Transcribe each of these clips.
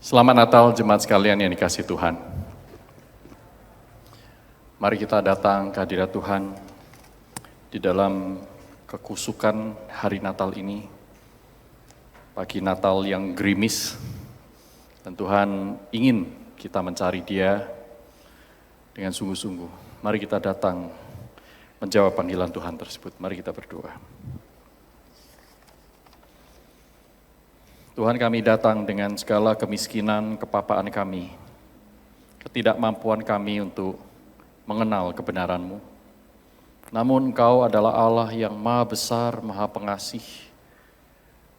Selamat Natal jemaat sekalian yang dikasihi Tuhan. Mari kita datang ke hadirat Tuhan di dalam kekusukan hari Natal ini. Pagi Natal yang gerimis, dan Tuhan ingin kita mencari Dia dengan sungguh-sungguh. Mari kita datang menjawab panggilan Tuhan tersebut. Mari kita berdoa. Tuhan, kami datang dengan segala kemiskinan, kepapaan kami, ketidakmampuan kami untuk mengenal kebenaran-Mu. Namun Engkau adalah Allah yang maha besar, maha pengasih.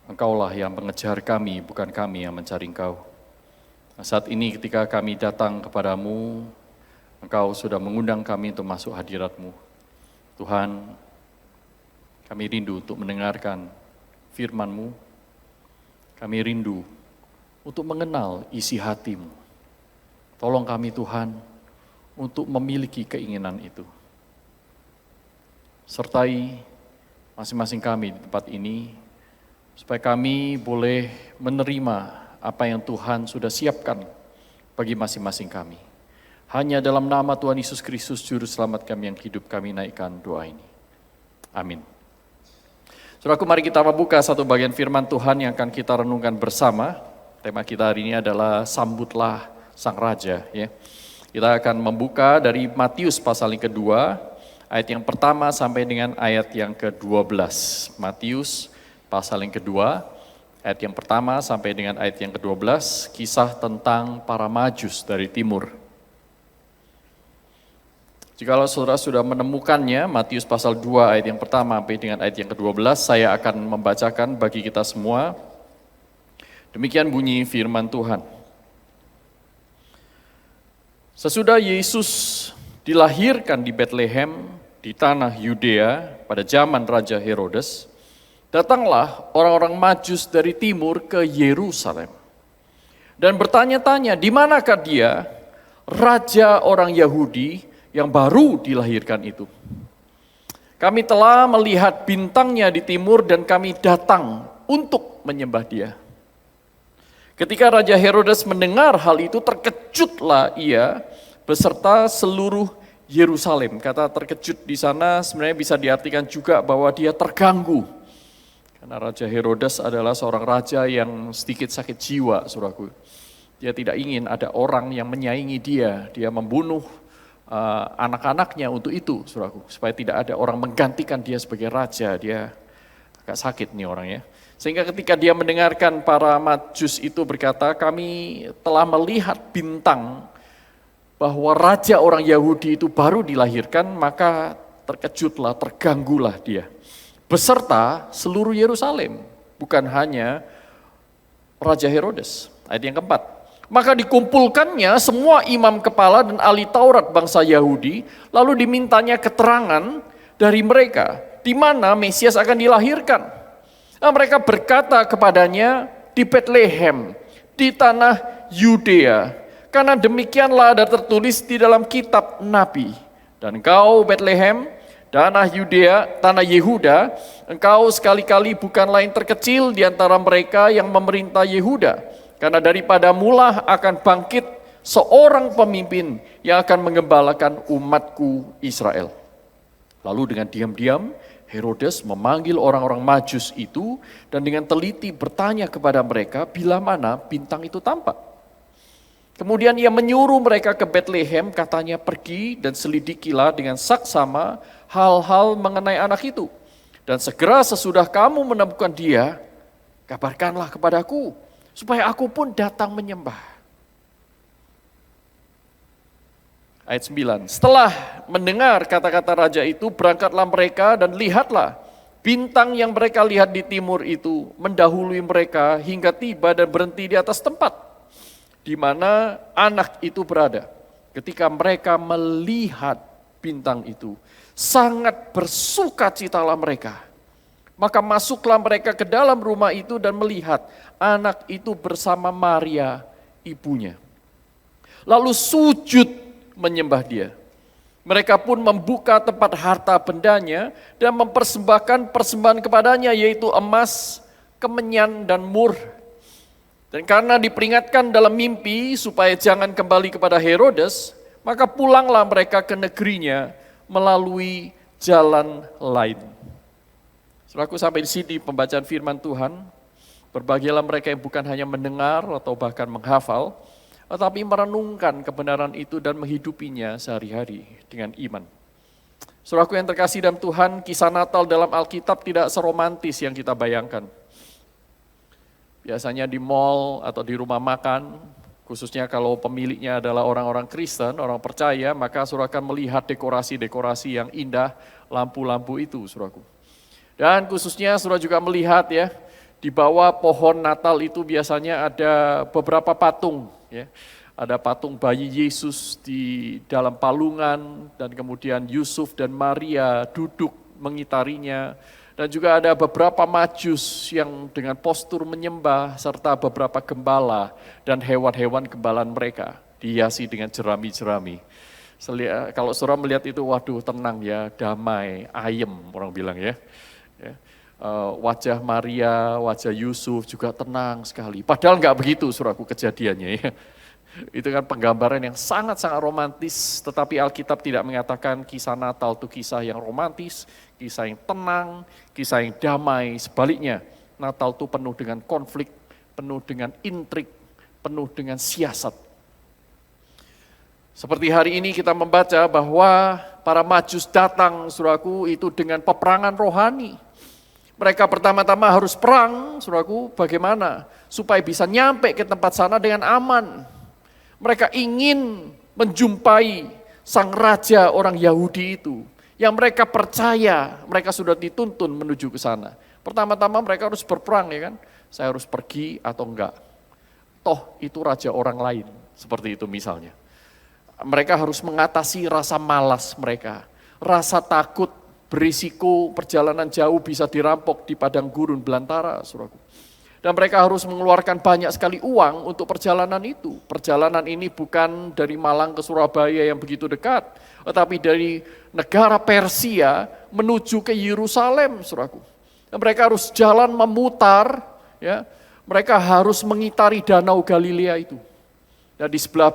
Engkaulah yang mengejar kami, bukan kami yang mencari Engkau. Nah, saat ini ketika kami datang kepadamu, Engkau sudah mengundang kami untuk masuk hadirat-Mu. Tuhan, kami rindu untuk mendengarkan firman-Mu. Kami rindu untuk mengenal isi hati-Mu. Tolong kami Tuhan untuk memiliki keinginan itu. Sertai masing-masing kami di tempat ini, supaya kami boleh menerima apa yang Tuhan sudah siapkan bagi masing-masing kami. Hanya dalam nama Tuhan Yesus Kristus, Juru Selamat kami yang hidup, kami naikkan doa ini. Amin. Saudaraku, mari kita membuka satu bagian firman Tuhan yang akan kita renungkan bersama. Tema kita hari ini adalah Sambutlah Sang Raja. Ya. Kita akan membuka dari Matius pasal yang kedua, ayat yang pertama sampai dengan ayat yang ke-12. Matius pasal yang kedua, ayat yang pertama sampai dengan ayat yang ke-12, kisah tentang para Majus dari timur. Jikalau saudara sudah menemukannya, Matius pasal 2 ayat yang pertama sampai dengan ayat yang ke-12, saya akan membacakan bagi kita semua. Demikian bunyi firman Tuhan. Sesudah Yesus dilahirkan di Betlehem, di tanah Yudea, pada zaman Raja Herodes, datanglah orang-orang Majus dari timur ke Yerusalem. Dan bertanya-tanya, di manakah dia, Raja orang Yahudi, yang baru dilahirkan itu. Kami telah melihat bintangnya di timur dan kami datang untuk menyembah dia. Ketika Raja Herodes mendengar hal itu, terkejutlah ia beserta seluruh Yerusalem. Kata terkejut di sana sebenarnya bisa diartikan juga bahwa dia terganggu. Karena Raja Herodes adalah seorang raja yang sedikit sakit jiwa, saudaraku. Dia tidak ingin ada orang yang menyaingi dia. Dia membunuh anak-anaknya untuk itu, saudaraku, supaya tidak ada orang menggantikan dia sebagai raja. Dia agak sakit nih orangnya. Sehingga ketika dia mendengarkan para Majus itu berkata, kami telah melihat bintang bahwa raja orang Yahudi itu baru dilahirkan, maka terkejutlah, terganggulah dia. Beserta seluruh Yerusalem, bukan hanya Raja Herodes. Ayat yang keempat. Maka dikumpulkannya semua imam kepala dan ahli Taurat bangsa Yahudi, lalu dimintanya keterangan dari mereka, di mana Mesias akan dilahirkan. Nah, mereka berkata kepadanya, di Betlehem, di tanah Yudea, karena demikianlah ada tertulis di dalam kitab Nabi. Dan engkau Betlehem, tanah Yudea, tanah Yehuda, engkau sekali-kali bukan lain terkecil di antara mereka yang memerintah Yehuda. Karena daripada mula akan bangkit seorang pemimpin yang akan menggembalakan umatku Israel. Lalu dengan diam-diam Herodes memanggil orang-orang Majus itu dan dengan teliti bertanya kepada mereka bila mana bintang itu tampak. Kemudian ia menyuruh mereka ke Betlehem, katanya pergi dan selidikilah dengan saksama hal-hal mengenai anak itu. Dan segera sesudah kamu menemukan dia, kabarkanlah kepadaku, supaya aku pun datang menyembah. Ayat 9. Setelah mendengar kata-kata raja itu, berangkatlah mereka dan lihatlah, bintang yang mereka lihat di timur itu mendahului mereka hingga tiba dan berhenti di atas tempat di mana anak itu berada. Ketika mereka melihat bintang itu, sangat bersukacitalah mereka. Maka masuklah mereka ke dalam rumah itu dan melihat anak itu bersama Maria, ibunya. Lalu sujud menyembah dia. Mereka pun membuka tempat harta bendanya dan mempersembahkan persembahan kepadanya, yaitu emas, kemenyan, dan mur. Dan karena diperingatkan dalam mimpi supaya jangan kembali kepada Herodes, maka pulanglah mereka ke negerinya melalui jalan lain. Saudaraku, sampai di sini pembacaan firman Tuhan. Berbahagialah mereka yang bukan hanya mendengar atau bahkan menghafal, tetapi merenungkan kebenaran itu dan menghidupinya sehari-hari dengan iman. Saudaraku yang terkasih dalam Tuhan, kisah Natal dalam Alkitab tidak seromantis yang kita bayangkan. Biasanya di mal atau di rumah makan, khususnya kalau pemiliknya adalah orang-orang Kristen, orang percaya, maka saudara akan melihat dekorasi-dekorasi yang indah, lampu-lampu itu, saudaraku. Dan khususnya saudara juga melihat ya, di bawah pohon Natal itu biasanya ada beberapa patung, ya. Ada patung bayi Yesus di dalam palungan, dan kemudian Yusuf dan Maria duduk mengitarinya, dan juga ada beberapa majus yang dengan postur menyembah, serta beberapa gembala dan hewan-hewan gembalaan mereka, dihiasi dengan jerami-jerami. Kalau saudara melihat itu, waduh tenang ya, damai, ayem orang bilang ya. Wajah Maria, wajah Yusuf juga tenang sekali. Padahal enggak begitu saudaraku kejadiannya ya. Itu kan penggambaran yang sangat-sangat romantis, tetapi Alkitab tidak mengatakan kisah Natal itu kisah yang romantis, kisah yang tenang, kisah yang damai. Sebaliknya, Natal itu penuh dengan konflik, penuh dengan intrik, penuh dengan siasat. Seperti hari ini kita membaca bahwa para majus datang, saudaraku, itu dengan peperangan rohani. Mereka pertama-tama harus perang, saudaraku, bagaimana? Supaya bisa nyampe ke tempat sana dengan aman. Mereka ingin menjumpai sang raja orang Yahudi itu, yang mereka percaya mereka sudah dituntun menuju ke sana. Pertama-tama mereka harus berperang ya kan, saya harus pergi atau enggak. Toh itu raja orang lain, seperti itu misalnya. Mereka harus mengatasi rasa malas mereka, rasa takut, berisiko perjalanan jauh bisa dirampok di padang gurun belantara, saudaraku. Dan mereka harus mengeluarkan banyak sekali uang untuk perjalanan itu. Perjalanan ini bukan dari Malang ke Surabaya yang begitu dekat, tetapi dari negara Persia menuju ke Yerusalem, saudaraku. Dan mereka harus jalan memutar, ya. Mereka harus mengitari Danau Galilea itu. Dan di sebelah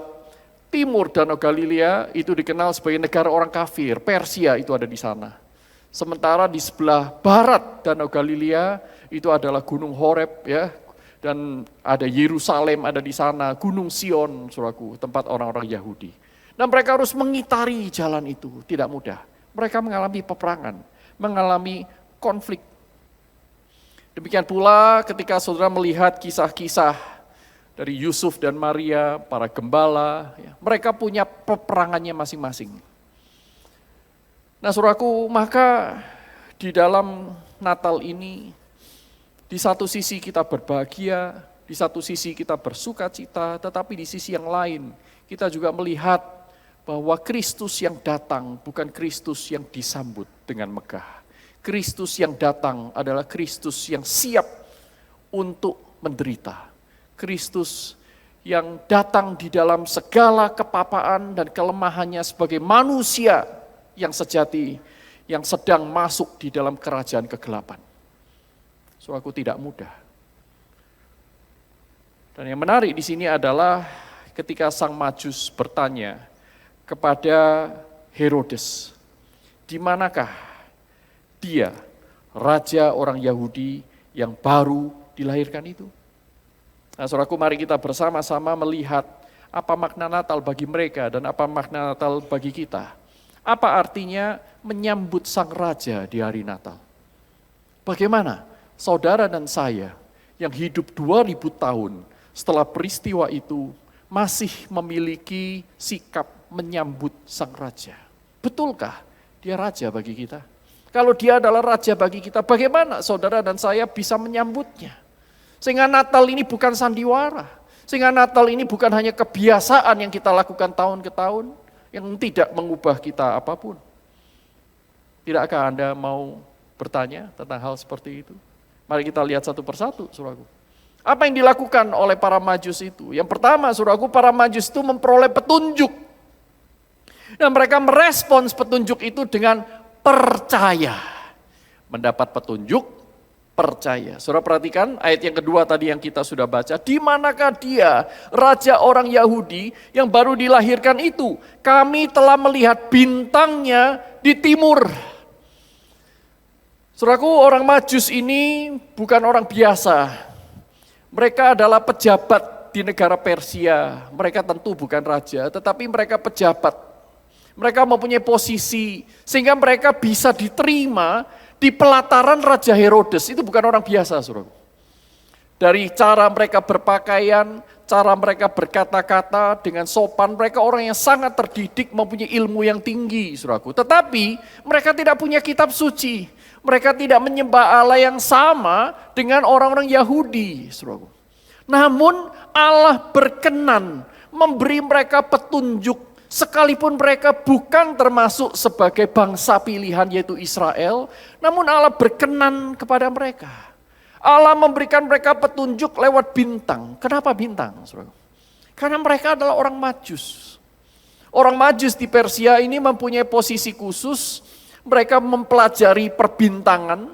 timur Danau Galilea itu dikenal sebagai negara orang kafir, Persia itu ada di sana. Sementara di sebelah barat Danau Galilea itu adalah Gunung Horeb ya, dan ada Yerusalem ada di sana, Gunung Sion, saudaraku, tempat orang-orang Yahudi. Dan mereka harus mengitari jalan itu, tidak mudah. Mereka mengalami peperangan, mengalami konflik. Demikian pula ketika saudara melihat kisah-kisah dari Yusuf dan Maria, para gembala, ya, mereka punya peperangannya masing-masing. Nah saudaraku, maka di dalam Natal ini, di satu sisi kita berbahagia, di satu sisi kita bersuka cita, tetapi di sisi yang lain kita juga melihat bahwa Kristus yang datang bukan Kristus yang disambut dengan megah. Kristus yang datang adalah Kristus yang siap untuk menderita. Kristus yang datang di dalam segala kepapaan dan kelemahannya sebagai manusia yang sejati, yang sedang masuk di dalam kerajaan kegelapan. Saudaraku, tidak mudah. Dan yang menarik di sini adalah ketika sang majus bertanya kepada Herodes, di manakah dia, raja orang Yahudi yang baru dilahirkan itu? Nah, saudaraku, mari kita bersama-sama melihat apa makna Natal bagi mereka dan apa makna Natal bagi kita. Apa artinya menyambut sang raja di hari Natal? Bagaimana saudara dan saya yang hidup 2000 tahun setelah peristiwa itu masih memiliki sikap menyambut sang raja? Betulkah dia raja bagi kita? Kalau dia adalah raja bagi kita, bagaimana saudara dan saya bisa menyambutnya? Sehingga Natal ini bukan sandiwara, sehingga Natal ini bukan hanya kebiasaan yang kita lakukan tahun ke tahun, yang tidak mengubah kita apapun. Tidakkah Anda mau bertanya tentang hal seperti itu? Mari kita lihat satu persatu, saudaraku. Apa yang dilakukan oleh para majus itu? Yang pertama, saudaraku, para majus itu memperoleh petunjuk. Dan mereka merespons petunjuk itu dengan percaya. Mendapat petunjuk, percaya. Saudara perhatikan ayat yang kedua tadi yang kita sudah baca. Di manakah dia, raja orang Yahudi yang baru dilahirkan itu? Kami telah melihat bintangnya di timur. Saudaraku, orang Majus ini bukan orang biasa. Mereka adalah pejabat di negara Persia. Mereka tentu bukan raja, tetapi mereka pejabat. Mereka mempunyai posisi sehingga mereka bisa diterima di pelataran Raja Herodes. Itu bukan orang biasa, saudara. Dari cara mereka berpakaian, cara mereka berkata-kata dengan sopan, mereka orang yang sangat terdidik, mempunyai ilmu yang tinggi, saudaraku. Tetapi mereka tidak punya kitab suci. Mereka tidak menyembah Allah yang sama dengan orang-orang Yahudi, saudaraku. Namun Allah berkenan memberi mereka petunjuk. Sekalipun mereka bukan termasuk sebagai bangsa pilihan yaitu Israel, namun Allah berkenan kepada mereka. Allah memberikan mereka petunjuk lewat bintang. Kenapa bintang? Karena mereka adalah orang Majus. Orang Majus di Persia ini mempunyai posisi khusus. Mereka mempelajari perbintangan,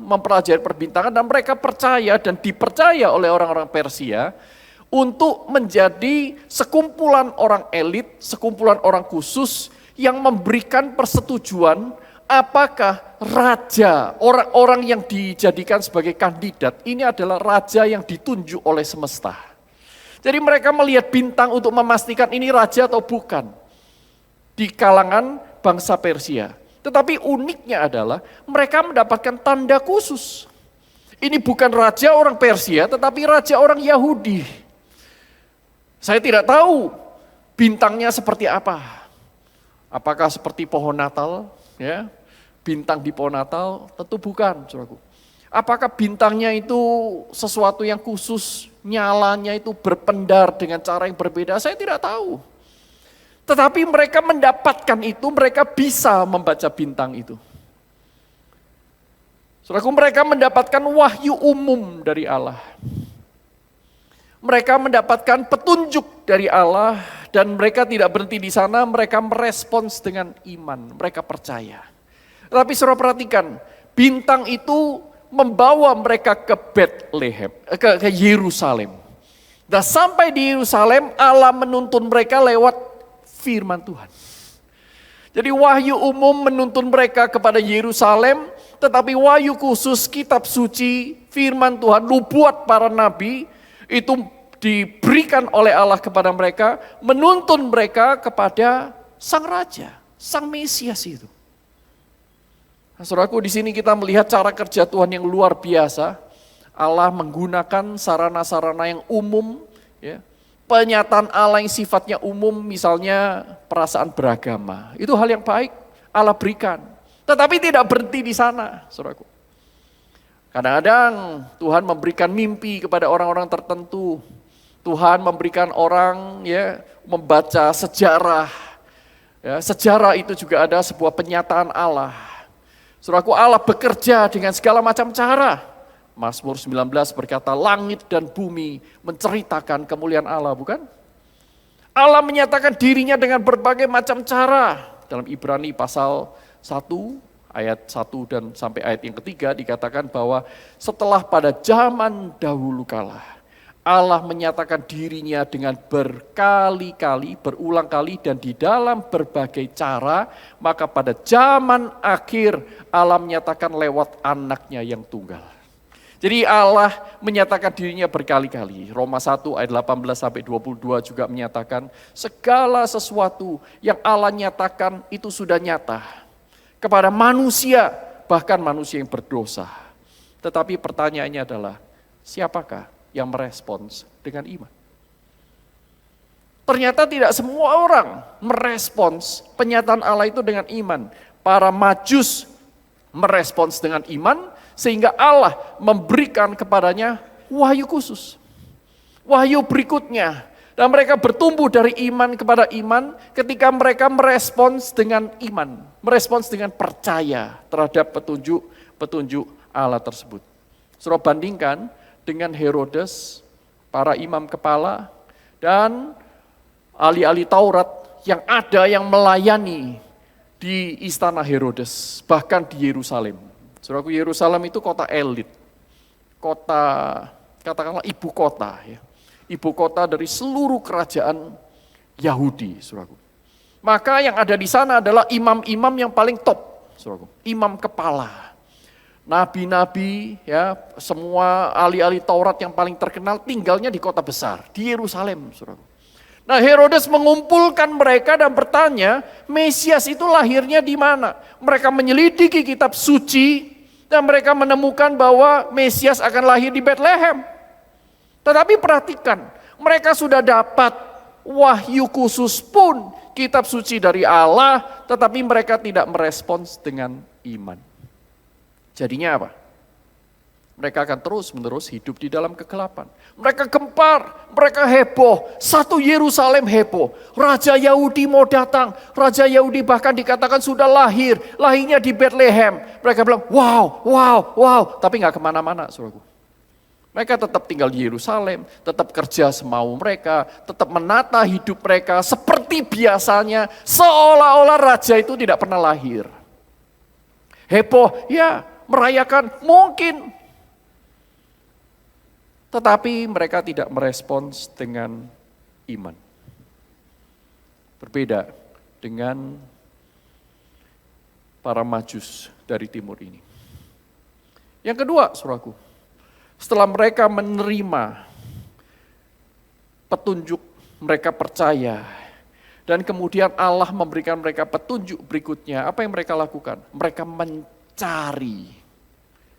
mempelajari perbintangan dan mereka percaya dan dipercaya oleh orang-orang Persia untuk menjadi sekumpulan orang elit, sekumpulan orang khusus yang memberikan persetujuan apakah raja, orang-orang yang dijadikan sebagai kandidat, ini adalah raja yang ditunjuk oleh semesta. Jadi mereka melihat bintang untuk memastikan ini raja atau bukan di kalangan bangsa Persia. Tetapi uniknya adalah mereka mendapatkan tanda khusus. Ini bukan raja orang Persia, tetapi raja orang Yahudi. Saya tidak tahu bintangnya seperti apa. Apakah seperti pohon Natal? Ya, bintang di pohon Natal? Tentu bukan, saudaraku. Apakah bintangnya itu sesuatu yang khusus, nyalanya itu berpendar dengan cara yang berbeda? Saya tidak tahu. Tetapi mereka mendapatkan itu, mereka bisa membaca bintang itu. Saudaraku, mereka mendapatkan wahyu umum dari Allah. Mereka mendapatkan petunjuk dari Allah dan mereka tidak berhenti di sana, mereka merespons dengan iman, mereka percaya. Tapi saudara perhatikan, bintang itu membawa mereka ke Bethlehem, ke Yerusalem. Dan sampai di Yerusalem, Allah menuntun mereka lewat firman Tuhan. Jadi wahyu umum menuntun mereka kepada Yerusalem, tetapi wahyu khusus kitab suci, firman Tuhan, nubuat para nabi, itu diberikan oleh Allah kepada mereka, menuntun mereka kepada sang raja, sang Mesias itu. Nah, saudaraku, di sini kita melihat cara kerja Tuhan yang luar biasa. Allah menggunakan sarana-sarana yang umum, ya. Penyataan Allah yang sifatnya umum, misalnya perasaan beragama. Itu hal yang baik, Allah berikan. Tetapi tidak berhenti di sana, saudaraku. Kadang-kadang Tuhan memberikan mimpi kepada orang-orang tertentu. Tuhan memberikan orang ya membaca sejarah. Ya, sejarah itu juga ada sebuah penyataan Allah. Saudaraku, Allah bekerja dengan segala macam cara. Mazmur 19 berkata, langit dan bumi menceritakan kemuliaan Allah, bukan? Allah menyatakan dirinya dengan berbagai macam cara. Dalam Ibrani pasal 1, ayat 1 dan sampai ayat yang ketiga dikatakan bahwa setelah pada zaman dahulu kala, Allah menyatakan dirinya dengan berkali-kali, berulang kali dan di dalam berbagai cara, maka pada zaman akhir Allah menyatakan lewat anaknya yang tunggal. Jadi Allah menyatakan dirinya berkali-kali. Roma 1 ayat 18 sampai 22 juga menyatakan segala sesuatu yang Allah nyatakan itu sudah nyata kepada manusia, bahkan manusia yang berdosa. Tetapi pertanyaannya adalah siapakah yang merespons dengan iman? Ternyata tidak semua orang merespons penyataan Allah itu dengan iman. Para Majus merespons dengan iman sehingga Allah memberikan kepadanya wahyu khusus. Wahyu berikutnya. Dan mereka bertumbuh dari iman kepada iman ketika mereka merespons dengan iman. Merespons dengan percaya terhadap petunjuk Allah tersebut. Saudara bandingkan dengan Herodes, para imam kepala, dan ahli-ahli Taurat yang ada yang melayani di istana Herodes, bahkan di Yerusalem. Saudaraku, Yerusalem itu kota elit, kota, katakanlah ibu kota ya. Ibu kota dari seluruh kerajaan Yahudi, saudaraku. Maka yang ada di sana adalah imam-imam yang paling top, saudaraku. Imam kepala. Nabi-nabi, ya, semua ahli-ahli Taurat yang paling terkenal tinggalnya di kota besar, di Yerusalem, saudaraku. Nah, Herodes mengumpulkan mereka dan bertanya, Mesias itu lahirnya di mana? Mereka menyelidiki kitab suci dan mereka menemukan bahwa Mesias akan lahir di Betlehem. Tetapi perhatikan, mereka sudah dapat wahyu khusus pun, kitab suci dari Allah, tetapi mereka tidak merespons dengan iman. Jadinya apa? Mereka akan terus-menerus hidup di dalam kegelapan. Mereka gempar, mereka heboh, satu Yerusalem heboh. Raja Yahudi mau datang, Raja Yahudi bahkan dikatakan sudah lahir, lahirnya di Bethlehem. Mereka bilang, wow, wow, wow, tapi gak kemana-mana, saudaraku. Mereka tetap tinggal di Yerusalem, tetap kerja semau mereka, tetap menata hidup mereka seperti biasanya, seolah-olah raja itu tidak pernah lahir. Heboh, ya, merayakan mungkin. Tetapi mereka tidak merespons dengan iman. Berbeda dengan para majus dari timur ini. Yang kedua, saudaraku, setelah mereka menerima petunjuk, mereka percaya, dan kemudian Allah memberikan mereka petunjuk berikutnya, apa yang mereka lakukan? Mereka mencari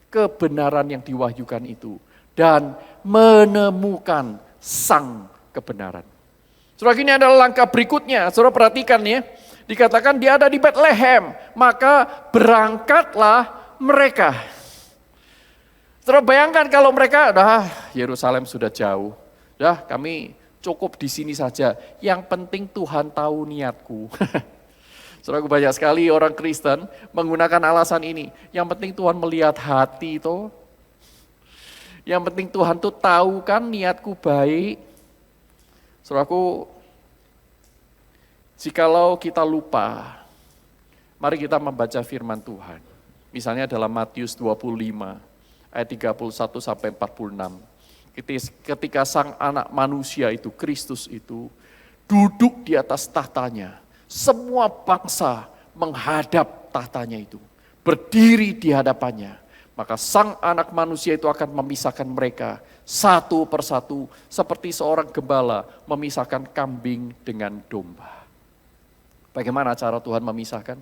kebenaran yang diwahyukan itu, dan menemukan sang kebenaran. Saudara, ini adalah langkah berikutnya, saudara perhatikan ya, dikatakan dia ada di Bethlehem, maka berangkatlah mereka. Saudara bayangkan kalau mereka, Yerusalem sudah jauh, kami cukup di sini saja. Yang penting Tuhan tahu niatku. Saudara, banyak sekali orang Kristen menggunakan alasan ini. Yang penting Tuhan melihat hati toh. Yang penting Tuhan tuh tahu kan niatku baik. Saudaraku, jikalau kita lupa, mari kita membaca firman Tuhan. Misalnya dalam Matius 25. Ayat 31 sampai 46. Ketika sang anak manusia itu, Kristus itu, duduk di atas tahtanya. Semua bangsa menghadap tahtanya itu. Berdiri di hadapannya. Maka sang anak manusia itu akan memisahkan mereka satu persatu. Seperti seorang gembala memisahkan kambing dengan domba. Bagaimana cara Tuhan memisahkan?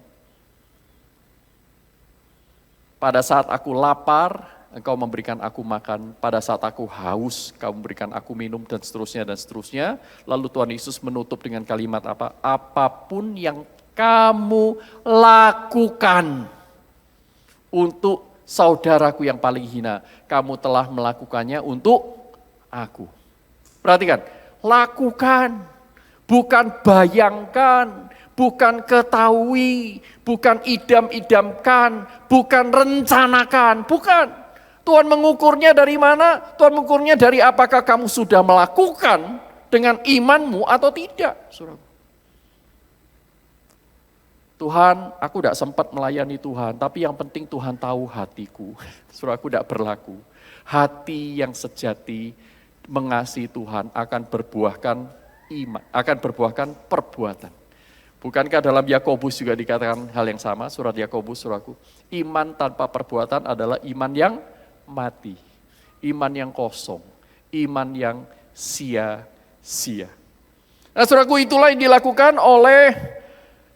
Pada saat aku lapar, Engkau memberikan aku makan, pada saat aku haus, Kau memberikan aku minum, dan seterusnya, dan seterusnya. Lalu Tuhan Yesus menutup dengan kalimat apa? Apapun yang kamu lakukan untuk saudaraku yang paling hina, kamu telah melakukannya untuk aku. Perhatikan, lakukan, bukan bayangkan, bukan ketahui, bukan idam-idamkan, bukan rencanakan, bukan. Tuhan mengukurnya dari mana? Tuhan mengukurnya dari apakah kamu sudah melakukan dengan imanmu atau tidak. Saudara. Tuhan, aku tidak sempat melayani Tuhan, tapi yang penting Tuhan tahu hatiku. Saudara, aku tidak berlaku. Hati yang sejati mengasihi Tuhan akan berbuahkan iman, akan berbuahkan perbuatan. Bukankah dalam Yakobus juga dikatakan hal yang sama, surat Yakobus, saudaraku? Iman tanpa perbuatan adalah iman yang mati, iman yang kosong, iman yang sia-sia. Nah, saudaraku, itulah yang dilakukan oleh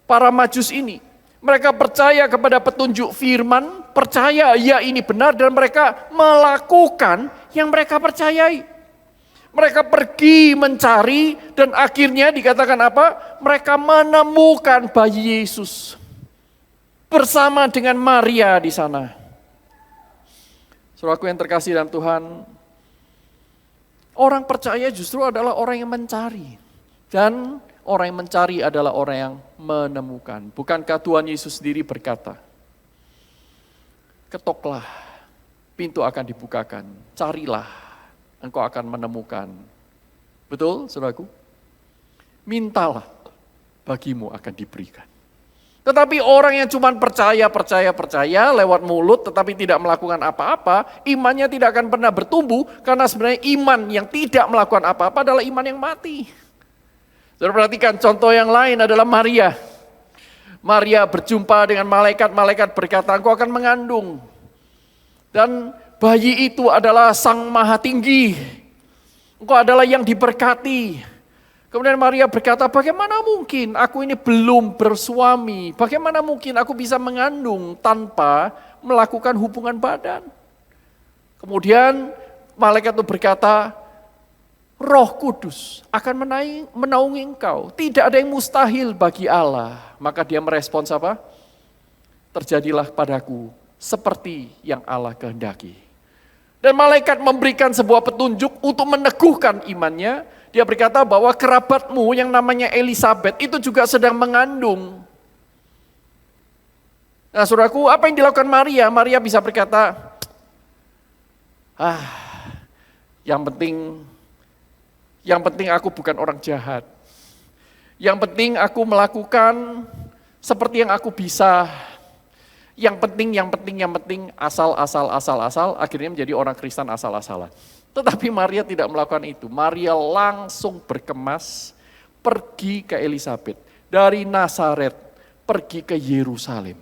para majus ini. Mereka percaya kepada petunjuk firman, percaya ya ini benar, dan mereka melakukan yang mereka percayai. Mereka pergi mencari dan akhirnya dikatakan apa? Mereka menemukan bayi Yesus bersama dengan Maria di sana. Saudaraku yang terkasih dalam Tuhan, orang percaya justru adalah orang yang mencari. Dan orang yang mencari adalah orang yang menemukan. Bukankah Tuhan Yesus sendiri berkata, ketoklah, pintu akan dibukakan, carilah, engkau akan menemukan. Betul, saudaraku? Mintalah, bagimu akan diberikan. Tetapi orang yang cuma percaya lewat mulut tetapi tidak melakukan apa-apa, imannya tidak akan pernah bertumbuh karena sebenarnya iman yang tidak melakukan apa-apa adalah iman yang mati. Saudara perhatikan contoh yang lain adalah Maria. Maria berjumpa dengan malaikat, malaikat berkata, "Engkau akan mengandung." Dan bayi itu adalah Sang Maha Tinggi. Engkau adalah yang diberkati. Kemudian Maria berkata, "Bagaimana mungkin aku ini belum bersuami? Bagaimana mungkin aku bisa mengandung tanpa melakukan hubungan badan?" Kemudian malaikat itu berkata, "Roh Kudus akan menaungi engkau. Tidak ada yang mustahil bagi Allah." Maka dia merespons apa? "Terjadilah padaku seperti yang Allah kehendaki." Dan malaikat memberikan sebuah petunjuk untuk meneguhkan imannya. Dia berkata bahwa kerabatmu yang namanya Elisabet itu juga sedang mengandung. Nah saudaraku, apa yang dilakukan Maria? Maria bisa berkata, yang penting aku bukan orang jahat. Yang penting aku melakukan seperti yang aku bisa. Yang penting, asal, akhirnya menjadi orang Kristen asal-asalan. Tetapi Maria tidak melakukan itu. Maria langsung berkemas pergi ke Elisabet. Dari Nazaret pergi ke Yerusalem.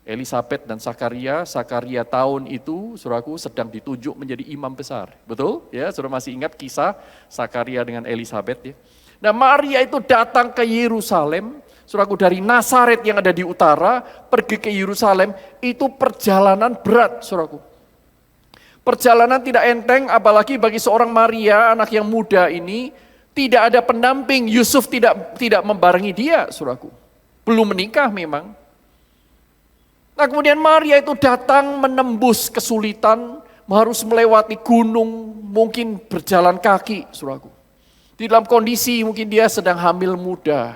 Elisabet dan Sakaria tahun itu, saudaraku, sedang ditunjuk menjadi imam besar. Betul? Ya, saudara masih ingat kisah Sakaria dengan Elisabet ya. Nah, Maria itu datang ke Yerusalem, saudaraku, dari Nazaret yang ada di utara pergi ke Yerusalem, itu perjalanan berat, saudaraku. Perjalanan tidak enteng, apalagi bagi seorang Maria, anak yang muda ini, tidak ada pendamping. Yusuf tidak membarengi dia, saudaraku. Belum menikah memang. Nah kemudian Maria itu datang menembus kesulitan, harus melewati gunung, mungkin berjalan kaki, saudaraku. Di dalam kondisi mungkin dia sedang hamil muda.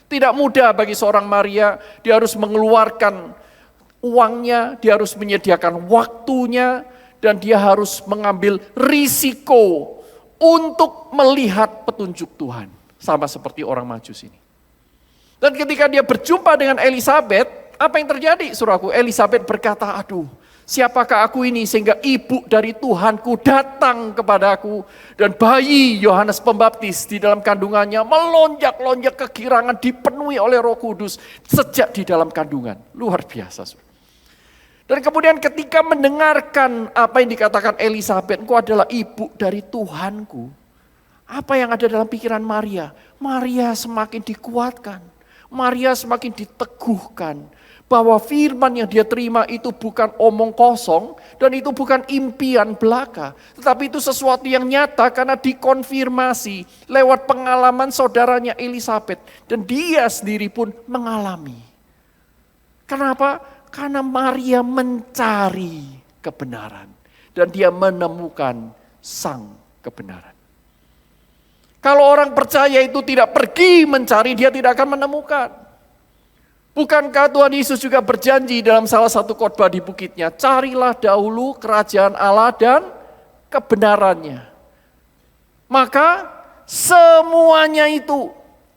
Tidak mudah bagi seorang Maria, dia harus mengeluarkan uangnya, dia harus menyediakan waktunya, dan dia harus mengambil risiko untuk melihat petunjuk Tuhan. Sama seperti orang Majus ini. Dan ketika dia berjumpa dengan Elisabet, apa yang terjadi, saudaraku? Elisabet berkata, "Aduh, siapakah aku ini sehingga ibu dari Tuhanku datang kepadaku." Dan bayi Yohanes Pembaptis di dalam kandungannya melonjak-lonjak kegirangan, dipenuhi oleh Roh Kudus sejak di dalam kandungan. Luar biasa, saudara. Dan kemudian ketika mendengarkan apa yang dikatakan Elisabet, "Engkau adalah ibu dari Tuhanku." Apa yang ada dalam pikiran Maria? Maria semakin dikuatkan. Maria semakin diteguhkan. Bahwa firman yang dia terima itu bukan omong kosong. Dan itu bukan impian belaka. Tetapi itu sesuatu yang nyata karena dikonfirmasi lewat pengalaman saudaranya Elisabet. Dan dia sendiri pun mengalami. Kenapa? Karena Maria mencari kebenaran. Dan dia menemukan sang kebenaran. Kalau orang percaya itu tidak pergi mencari, dia tidak akan menemukan. Bukankah Tuhan Yesus juga berjanji dalam salah satu khotbah di bukitnya, "Carilah dahulu kerajaan Allah dan kebenarannya. Maka semuanya itu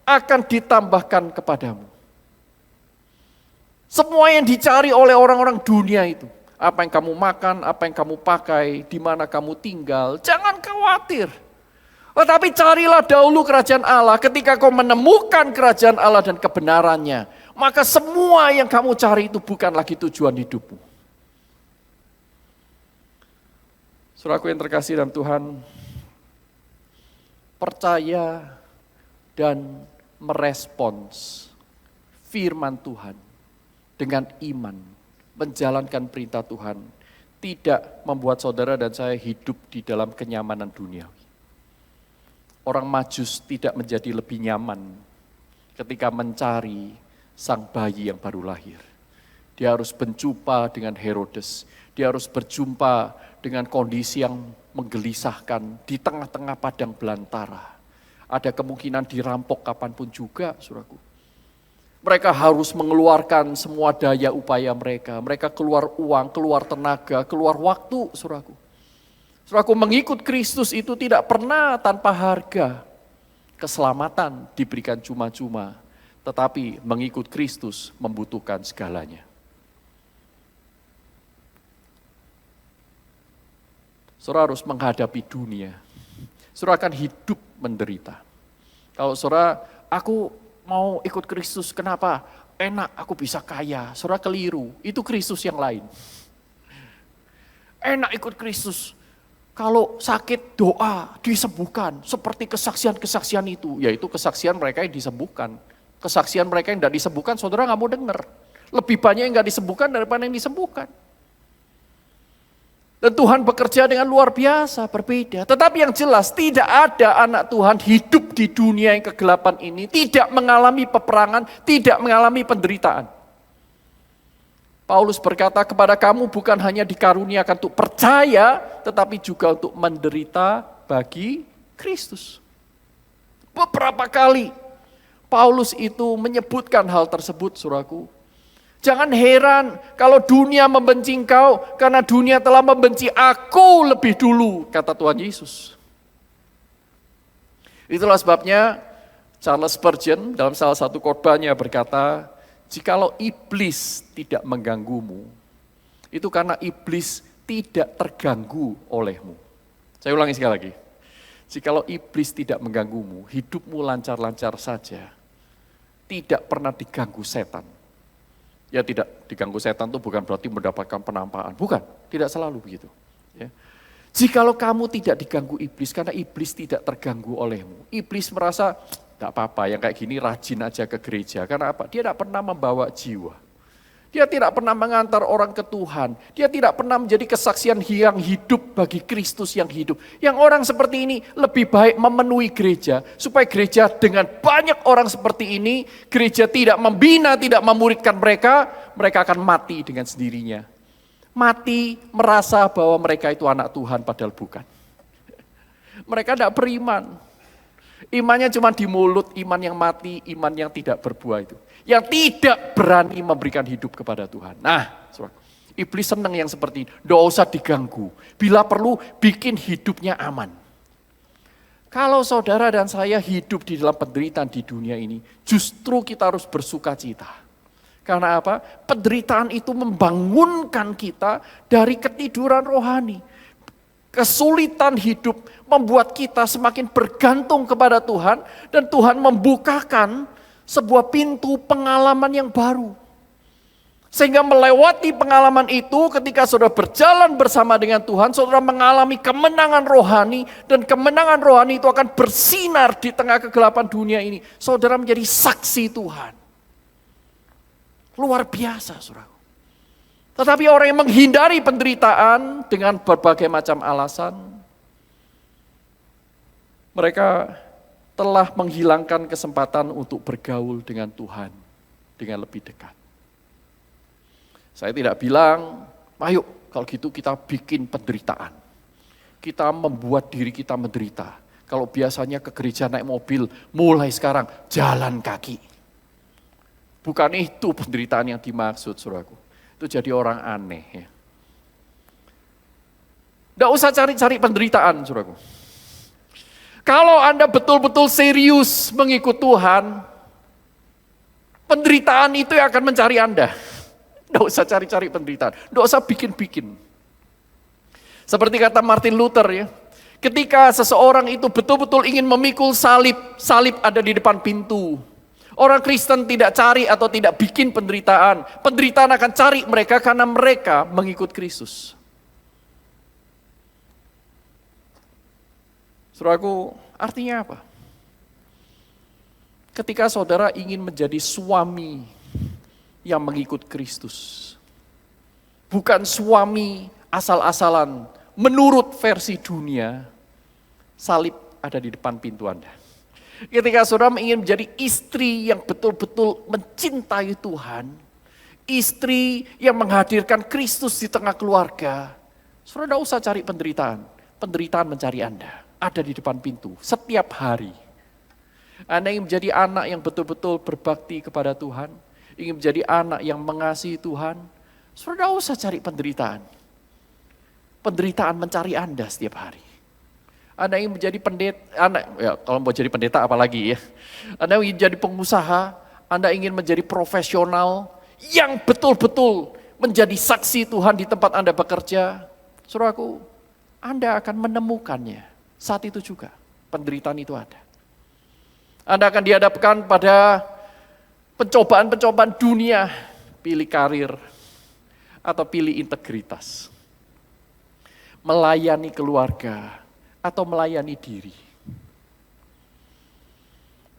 akan ditambahkan kepadamu." Semua yang dicari oleh orang-orang dunia itu. Apa yang kamu makan, apa yang kamu pakai, di mana kamu tinggal. Jangan khawatir. Tetapi carilah dahulu kerajaan Allah. Ketika kau menemukan kerajaan Allah dan kebenarannya, maka semua yang kamu cari itu bukan lagi tujuan hidupmu. Saudaraku yang terkasih dalam Tuhan, percaya dan merespons firman Tuhan dengan iman, menjalankan perintah Tuhan, tidak membuat saudara dan saya hidup di dalam kenyamanan duniawi. Orang Majus tidak menjadi lebih nyaman ketika mencari sang bayi yang baru lahir. Dia harus berjumpa dengan Herodes, dia harus berjumpa dengan kondisi yang menggelisahkan di tengah-tengah padang belantara. Ada kemungkinan dirampok kapanpun juga, saudaraku. Mereka harus mengeluarkan semua daya upaya mereka. Mereka keluar uang, keluar tenaga, keluar waktu, saudaraku. Saudaraku, mengikut Kristus itu tidak pernah tanpa harga. Keselamatan diberikan cuma-cuma. Tetapi mengikut Kristus membutuhkan segalanya. Saudara harus menghadapi dunia. Saudara akan hidup menderita. Kalau saudara, aku mau ikut Kristus, kenapa? Enak, aku bisa kaya. Saudara keliru, itu Kristus yang lain. Enak ikut Kristus. Kalau sakit, doa, disembuhkan. Seperti kesaksian-kesaksian itu. Yaitu kesaksian mereka yang disembuhkan. Kesaksian mereka yang tidak disembuhkan, saudara nggak mau dengar. Lebih banyak yang nggak disembuhkan daripada yang disembuhkan. Dan Tuhan bekerja dengan luar biasa, berbeda. Tetapi yang jelas, tidak ada anak Tuhan hidup di dunia yang kegelapan ini, tidak mengalami peperangan, tidak mengalami penderitaan. Paulus berkata kepada kamu bukan hanya dikaruniakan untuk percaya, tetapi juga untuk menderita bagi Kristus. Beberapa kali Paulus itu menyebutkan hal tersebut, saudaraku. Jangan heran kalau dunia membenci engkau, karena dunia telah membenci aku lebih dulu, kata Tuhan Yesus. Itulah sebabnya Charles Spurgeon dalam salah satu khotbahnya berkata, jikalau iblis tidak mengganggumu, itu karena iblis tidak terganggu olehmu. Saya ulangi sekali lagi. Jikalau iblis tidak mengganggumu, hidupmu lancar-lancar saja. Tidak pernah diganggu setan. Ya tidak diganggu setan itu bukan berarti mendapatkan penampakan. Bukan, tidak selalu begitu. Ya. Jikalau kamu tidak diganggu iblis, karena iblis tidak terganggu olehmu. Iblis merasa, tidak apa-apa, yang kayak gini rajin aja ke gereja. Karena apa? Dia tidak pernah membawa jiwa. Dia tidak pernah mengantar orang ke Tuhan. Dia tidak pernah menjadi kesaksian yang hidup bagi Kristus yang hidup. Yang orang seperti ini lebih baik memenuhi gereja. Supaya gereja dengan banyak orang seperti ini, gereja tidak membina, tidak memuridkan mereka, mereka akan mati dengan sendirinya. Mati merasa bahwa mereka itu anak Tuhan padahal bukan. Mereka tidak beriman. Imannya cuma di mulut, iman yang mati, iman yang tidak berbuah itu. Yang tidak berani memberikan hidup kepada Tuhan. Nah, iblis senang yang seperti ini. Tidak usah diganggu. Bila perlu, bikin hidupnya aman. Kalau saudara dan saya hidup di dalam penderitaan di dunia ini, justru kita harus bersuka cita. Karena apa? Penderitaan itu membangunkan kita dari ketiduran rohani. Kesulitan hidup membuat kita semakin bergantung kepada Tuhan, dan Tuhan membukakan sebuah pintu pengalaman yang baru. Sehingga melewati pengalaman itu, ketika saudara berjalan bersama dengan Tuhan, saudara mengalami kemenangan rohani, dan kemenangan rohani itu akan bersinar di tengah kegelapan dunia ini. Saudara menjadi saksi Tuhan. Luar biasa, saudara. Tetapi orang yang menghindari penderitaan dengan berbagai macam alasan, mereka telah menghilangkan kesempatan untuk bergaul dengan Tuhan dengan lebih dekat. Saya tidak bilang, ayo kalau gitu kita bikin penderitaan. Kita membuat diri kita menderita. Kalau biasanya ke gereja naik mobil, mulai sekarang jalan kaki. Bukan itu penderitaan yang dimaksud, saudaraku. Itu jadi orang aneh. Ya. Tidak usah cari-cari penderitaan, saudaraku. Kalau Anda betul-betul serius mengikut Tuhan, penderitaan itu yang akan mencari Anda. Tidak usah cari-cari penderitaan, tidak usah bikin-bikin. Seperti kata Martin Luther ya, ketika seseorang itu betul-betul ingin memikul salib, salib ada di depan pintu. Orang Kristen tidak cari atau tidak bikin penderitaan, penderitaan akan cari mereka karena mereka mengikut Kristus. Saudaraku, artinya apa? Ketika saudara ingin menjadi suami yang mengikut Kristus, bukan suami asal-asalan menurut versi dunia, salib ada di depan pintu Anda. Ketika saudara ingin menjadi istri yang betul-betul mencintai Tuhan, istri yang menghadirkan Kristus di tengah keluarga, saudara tidak usah cari penderitaan, penderitaan mencari Anda. Ada di depan pintu, setiap hari. Anda ingin menjadi anak yang betul-betul berbakti kepada Tuhan, ingin menjadi anak yang mengasihi Tuhan, saudara tidak usah cari penderitaan. Penderitaan mencari Anda setiap hari. Anda ingin menjadi pendeta, ya, kalau mau jadi pendeta apalagi ya. Anda ingin jadi pengusaha, Anda ingin menjadi profesional yang betul-betul menjadi saksi Tuhan di tempat Anda bekerja, saudaraku, Anda akan menemukannya saat itu juga. Penderitaan itu ada. Anda akan dihadapkan pada pencobaan-pencobaan dunia, pilih karir atau pilih integritas. Melayani keluarga atau melayani diri.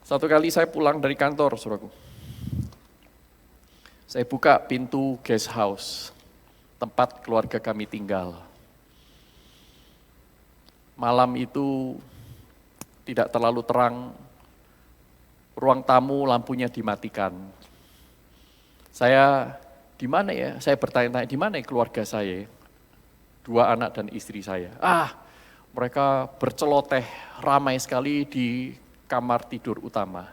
Satu kali saya pulang dari kantor, saudaraku. Saya buka pintu guest house, tempat keluarga kami tinggal. Malam itu tidak terlalu terang, ruang tamu lampunya dimatikan. Saya, di mana ya? Saya bertanya-tanya, di mana ya keluarga saya? 2 anak dan istri saya. Mereka berceloteh ramai sekali di kamar tidur utama.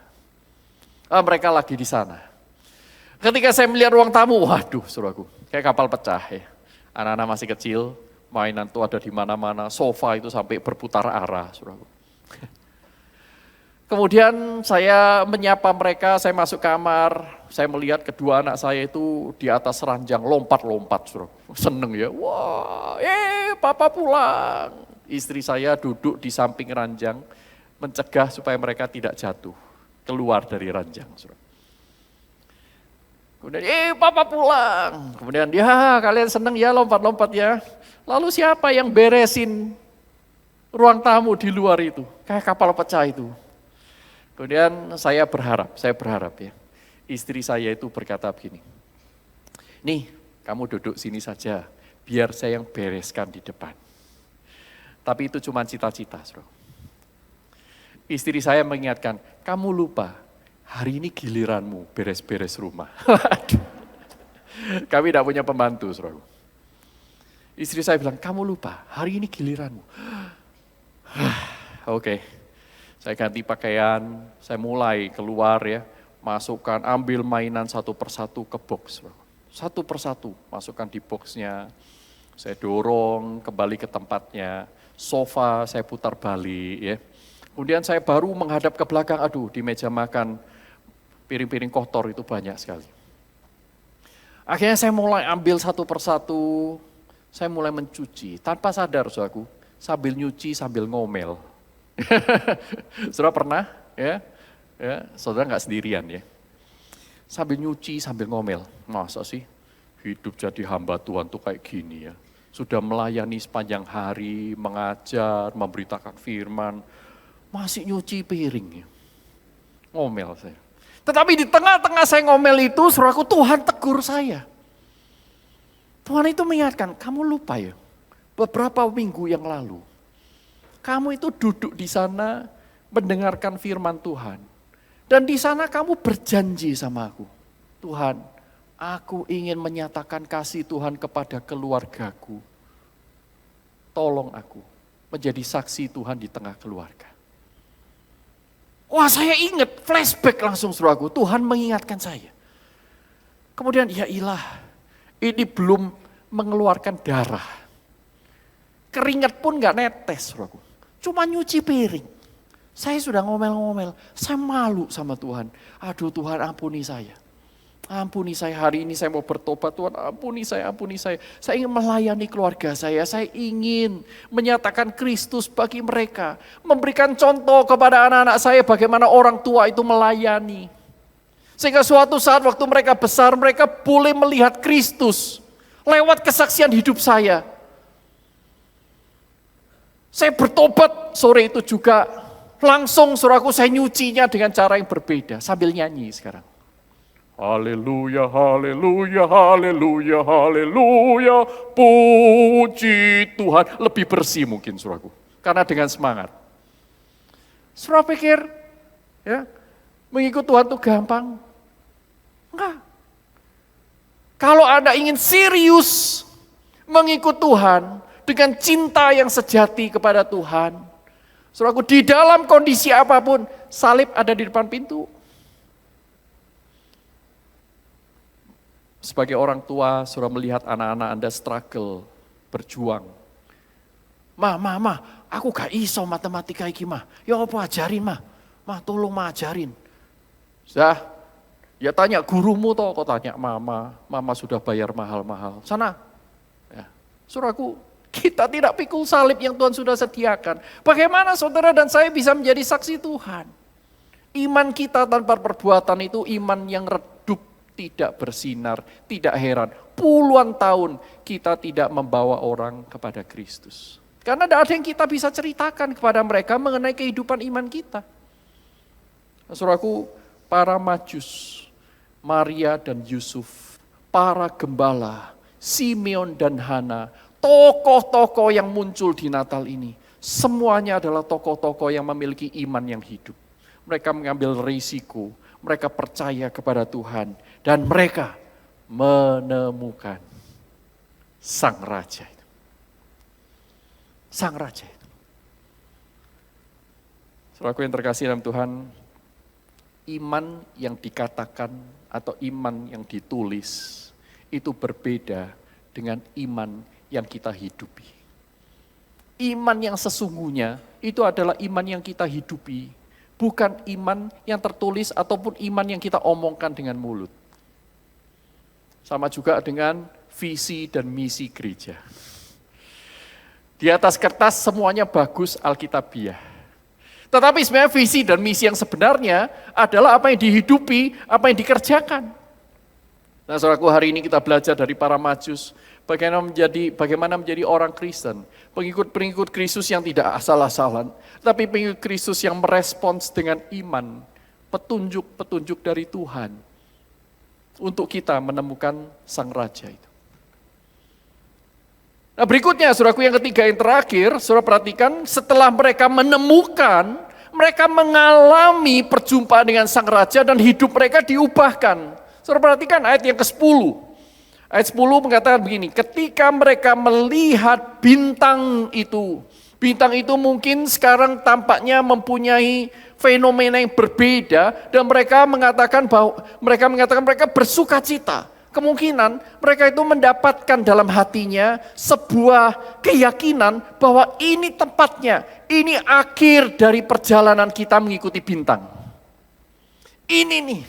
Mereka lagi di sana. Ketika saya melihat ruang tamu, waduh, saudaraku, kayak kapal pecah ya. Anak-anak masih kecil, mainan tuh ada di mana-mana, sofa itu sampai berputar arah, saudaraku. Kemudian saya menyapa mereka, saya masuk kamar, saya melihat kedua anak saya itu di atas ranjang lompat-lompat, saudaraku. Seneng ya, wah, papa pulang. Istri saya duduk di samping ranjang, mencegah supaya mereka tidak jatuh, keluar dari ranjang, saudaraku. Kemudian, papa pulang. Kemudian, kalian seneng ya lompat-lompat ya. Lalu siapa yang beresin ruang tamu di luar itu? Kayak kapal pecah itu. Kemudian saya berharap ya, istri saya itu berkata begini, nih kamu duduk sini saja, biar saya yang bereskan di depan. Tapi itu cuma cita-cita, saudara. Istri saya mengingatkan, kamu lupa, hari ini giliranmu beres-beres rumah. Kami tidak punya pembantu, saudara. Istri saya bilang, kamu lupa, hari ini giliranmu. Oke. Saya ganti pakaian, saya mulai keluar ya, masukkan, ambil mainan satu persatu ke box. Satu persatu, masukkan di boxnya, saya dorong kembali ke tempatnya, sofa saya putar balik ya. Kemudian saya baru menghadap ke belakang, di meja makan, piring-piring kotor itu banyak sekali. Akhirnya saya mulai ambil satu persatu, saya mulai mencuci, tanpa sadar saudaraku, sambil nyuci sambil ngomel. Saudara pernah ya, saudara nggak sendirian ya, sambil nyuci sambil ngomel, masa sih hidup jadi hamba Tuhan tuh kayak gini ya, sudah melayani sepanjang hari, mengajar, memberitakan firman, masih nyuci piring ya, ngomel saya. Tetapi di tengah-tengah saya ngomel itu, saudaraku, Tuhan tegur saya. Tuhan itu mengingatkan, kamu lupa ya, beberapa minggu yang lalu, kamu itu duduk di sana mendengarkan firman Tuhan. Dan di sana kamu berjanji sama aku. Tuhan, aku ingin menyatakan kasih Tuhan kepada keluargaku. Tolong aku menjadi saksi Tuhan di tengah keluarga. Wah, saya ingat, flashback langsung saudaraku. Tuhan mengingatkan saya. Kemudian, ya ilah, ini belum mengeluarkan darah. Keringat pun gak netes saudaraku. Cuma nyuci piring. Saya sudah ngomel-ngomel, saya malu sama Tuhan. Aduh Tuhan, ampuni saya. Ampuni saya, hari ini saya mau bertobat, Tuhan ampuni saya, ampuni saya. Saya ingin melayani keluarga saya ingin menyatakan Kristus bagi mereka. Memberikan contoh kepada anak-anak saya bagaimana orang tua itu melayani. Sehingga suatu saat waktu mereka besar, mereka boleh melihat Kristus lewat kesaksian hidup saya. Saya bertobat sore itu juga, langsung saudaraku saya nyucinya dengan cara yang berbeda, sambil nyanyi sekarang. Haleluya, haleluya, haleluya, haleluya, puji Tuhan. Lebih bersih mungkin saudaraku, karena dengan semangat. Saudara pikir, ya, mengikut Tuhan itu gampang? Enggak. Kalau Anda ingin serius mengikut Tuhan, dengan cinta yang sejati kepada Tuhan, saudaraku, di dalam kondisi apapun, salib ada di depan pintu. Sebagai orang tua, saudara melihat anak-anak Anda struggle, berjuang. Ma, aku gak iso matematika iki mah. Ya apa ajarin mah, tolong ajarin. Sudah, Ya tanya gurumu toh, kok tanya mama sudah bayar mahal-mahal. Sana, ya. Saudaraku, kita tidak pikul salib yang Tuhan sudah sediakan. Bagaimana saudara dan saya bisa menjadi saksi Tuhan? Iman kita tanpa perbuatan itu iman yang redup, tidak bersinar, tidak heran. Puluhan tahun kita tidak membawa orang kepada Kristus. Karena tidak ada yang kita bisa ceritakan kepada mereka mengenai kehidupan iman kita. Saudaraku, para Majus, Maria dan Yusuf, para gembala, Simeon dan Hana, tokoh-tokoh yang muncul di Natal ini, semuanya adalah tokoh-tokoh yang memiliki iman yang hidup. Mereka mengambil risiko, mereka percaya kepada Tuhan, dan mereka menemukan Sang Raja itu. Sang Raja itu. Saudaraku yang terkasih dalam Tuhan, iman yang dikatakan atau iman yang ditulis itu berbeda dengan iman yang kita hidupi. Iman yang sesungguhnya itu adalah iman yang kita hidupi, bukan iman yang tertulis ataupun iman yang kita omongkan dengan mulut. Sama juga dengan visi dan misi gereja. Di atas kertas semuanya bagus alkitabiah. Tetapi sebenarnya visi dan misi yang sebenarnya adalah apa yang dihidupi, apa yang dikerjakan. Nah, saudaraku, hari ini kita belajar dari para Majus, bagaimana menjadi orang Kristen, pengikut-pengikut Kristus yang tidak asal-asalan, tapi pengikut Kristus yang merespons dengan iman, petunjuk-petunjuk dari Tuhan, untuk kita menemukan Sang Raja itu. Nah, berikutnya, saudaraku, yang ketiga, yang terakhir, saudara perhatikan, setelah mereka menemukan, mereka mengalami perjumpaan dengan Sang Raja dan hidup mereka diubahkan. Saudara perhatikan ayat yang ke-10. Ayat 10 mengatakan begini, ketika mereka melihat bintang itu mungkin sekarang tampaknya mempunyai fenomena yang berbeda, dan mereka mengatakan mereka bersuka cita. Kemungkinan mereka itu mendapatkan dalam hatinya sebuah keyakinan bahwa ini tempatnya, ini akhir dari perjalanan kita mengikuti bintang. Ini nih,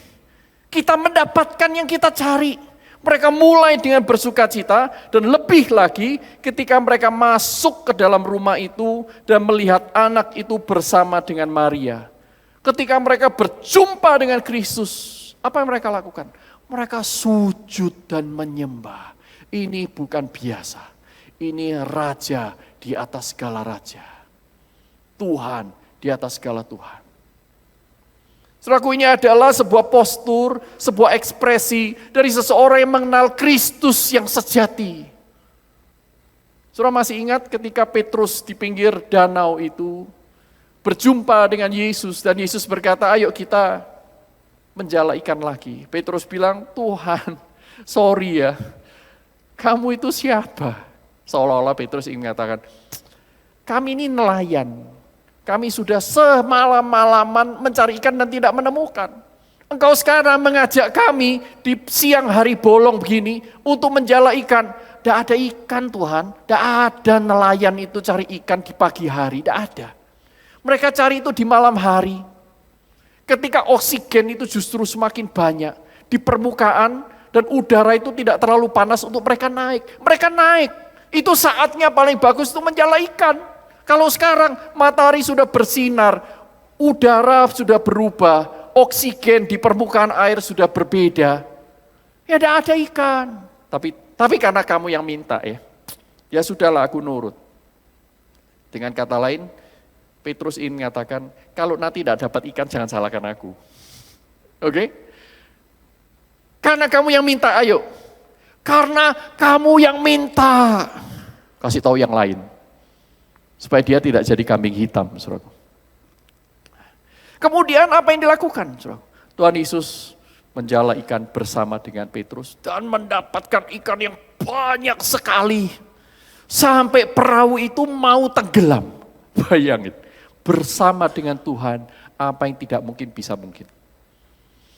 kita mendapatkan yang kita cari. Mereka mulai dengan bersuka cita, dan lebih lagi ketika mereka masuk ke dalam rumah itu dan melihat anak itu bersama dengan Maria. Ketika mereka berjumpa dengan Kristus, apa yang mereka lakukan? Mereka sujud dan menyembah. Ini bukan biasa. Ini Raja di atas segala raja. Tuhan di atas segala Tuhan. Saudaraku, ini adalah sebuah postur, sebuah ekspresi dari seseorang yang mengenal Kristus yang sejati. Saudara masih ingat ketika Petrus di pinggir danau itu berjumpa dengan Yesus, dan Yesus berkata, ayo kita menjala ikan lagi. Petrus bilang, Tuhan, sorry ya, kamu itu siapa? Seolah-olah Petrus ingin mengatakan, kami ini nelayan, kami sudah semalam-malaman mencari ikan dan tidak menemukan. Engkau sekarang mengajak kami di siang hari bolong begini untuk menjala ikan. Tidak ada ikan Tuhan, tidak ada nelayan itu cari ikan di pagi hari, tidak ada. Mereka cari itu di malam hari. Ketika oksigen itu justru semakin banyak di permukaan dan udara itu tidak terlalu panas untuk mereka naik. Mereka naik, itu saatnya paling bagus untuk menjala ikan. Kalau sekarang matahari sudah bersinar, udara sudah berubah, oksigen di permukaan air sudah berbeda, ya tidak ada ikan. Tapi karena kamu yang minta ya sudahlah aku nurut. Dengan kata lain, Petrus ingin mengatakan, kalau nanti tidak dapat ikan jangan salahkan aku. Oke? Karena kamu yang minta, ayo. Karena kamu yang minta. Kasih tahu yang lain. Supaya dia tidak jadi kambing hitam, saudaraku. Kemudian apa yang dilakukan, saudaraku? Tuhan Yesus menjala ikan bersama dengan Petrus dan mendapatkan ikan yang banyak sekali. Sampai perahu itu mau tenggelam. Bayangin. Bersama dengan Tuhan, apa yang tidak mungkin bisa mungkin.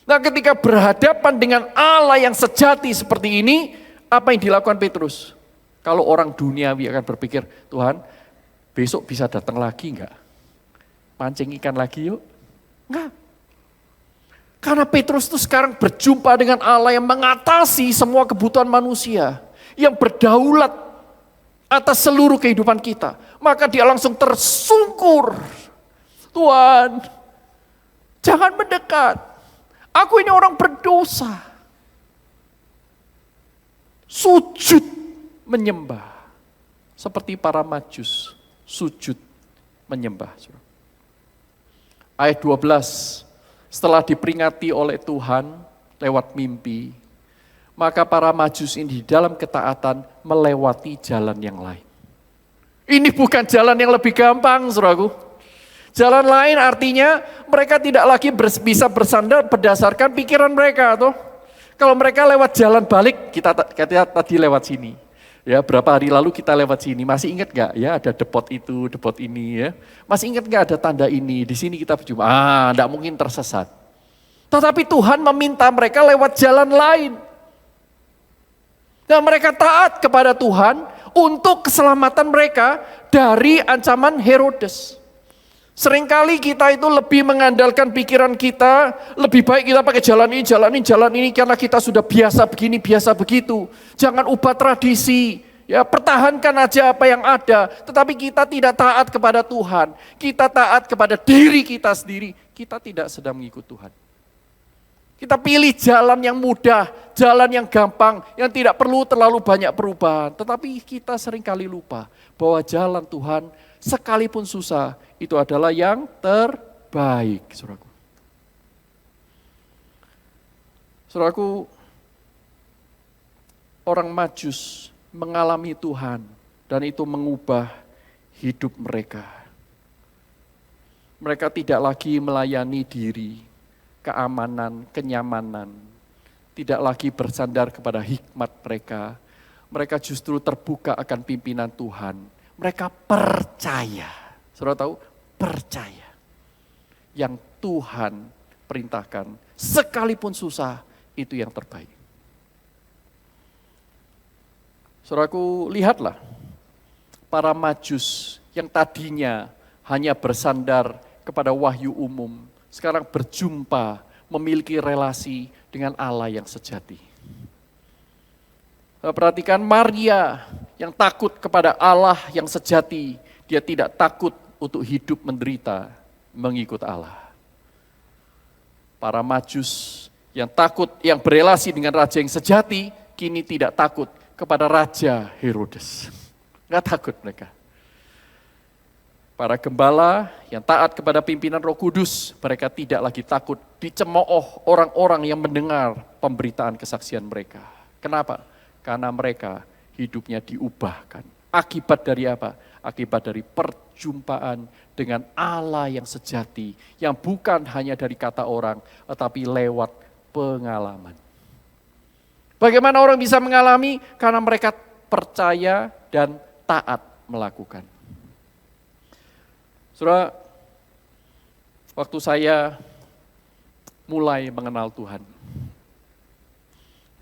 Nah, ketika berhadapan dengan Allah yang sejati seperti ini, apa yang dilakukan Petrus? Kalau orang duniawi akan berpikir, Tuhan, besok bisa datang lagi enggak? Pancing ikan lagi yuk? Enggak. Karena Petrus itu sekarang berjumpa dengan Allah yang mengatasi semua kebutuhan manusia. Yang berdaulat atas seluruh kehidupan kita. Maka dia langsung tersungkur. Tuhan, jangan mendekat. Aku ini orang berdosa. Sujud menyembah. Seperti para majus. Sujud menyembah. Ayat 12. Setelah diperingati oleh Tuhan lewat mimpi, maka para majus ini di dalam ketaatan melewati jalan yang lain. Ini bukan jalan yang lebih gampang, saudaraku. Jalan lain artinya mereka tidak lagi bisa bersandar berdasarkan pikiran mereka. Toh. Kalau mereka lewat jalan balik, kita tadi lewat sini. Ya, berapa hari lalu kita lewat sini, masih ingat gak ya ada depot itu, depot ini ya. Masih ingat gak ada tanda ini, di sini kita berjumpa, enggak mungkin tersesat. Tetapi Tuhan meminta mereka lewat jalan lain. Dan mereka taat kepada Tuhan untuk keselamatan mereka dari ancaman Herodes. Seringkali kita itu lebih mengandalkan pikiran kita, lebih baik kita pakai jalan ini karena kita sudah biasa begini, biasa begitu. Jangan ubah tradisi, ya pertahankan aja apa yang ada. Tetapi kita tidak taat kepada Tuhan, kita taat kepada diri kita sendiri. Kita tidak sedang mengikut Tuhan. Kita pilih jalan yang mudah, jalan yang gampang, yang tidak perlu terlalu banyak perubahan. Tetapi kita seringkali lupa bahwa jalan Tuhan sekalipun susah, itu adalah yang terbaik, saudaraku. Saudaraku, orang Majus mengalami Tuhan dan itu mengubah hidup mereka. Mereka tidak lagi melayani diri, keamanan, kenyamanan, tidak lagi bersandar kepada hikmat mereka. Mereka justru terbuka akan pimpinan Tuhan. Mereka percaya. Saudara tahu? Percaya. Yang Tuhan perintahkan, sekalipun susah, itu yang terbaik. Saudaraku, lihatlah. Para majus yang tadinya hanya bersandar kepada wahyu umum, sekarang berjumpa, memiliki relasi dengan Allah yang sejati. Perhatikan Maria yang takut kepada Allah yang sejati, dia tidak takut untuk hidup menderita mengikut Allah. Para majus yang takut, yang berelasi dengan raja yang sejati, kini tidak takut kepada Raja Herodes. Enggak takut mereka. Para gembala yang taat kepada pimpinan Roh Kudus, mereka tidak lagi takut dicemooh orang-orang yang mendengar pemberitaan kesaksian mereka. Kenapa? Karena mereka hidupnya diubahkan. Akibat dari apa? Akibat dari perjumpaan dengan Allah yang sejati, yang bukan hanya dari kata orang, tetapi lewat pengalaman. Bagaimana orang bisa mengalami? Karena mereka percaya dan taat melakukan. Saudara, waktu saya mulai mengenal Tuhan,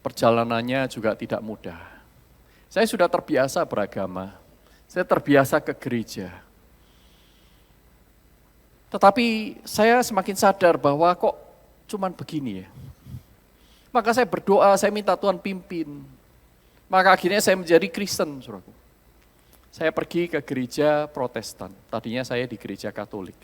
perjalanannya juga tidak mudah. Saya sudah terbiasa beragama, saya terbiasa ke gereja. Tetapi saya semakin sadar bahwa kok cuman begini ya. Maka saya berdoa, saya minta Tuhan pimpin. Maka akhirnya saya menjadi Kristen, saudaraku. Saya pergi ke gereja Protestan, tadinya saya di gereja Katolik.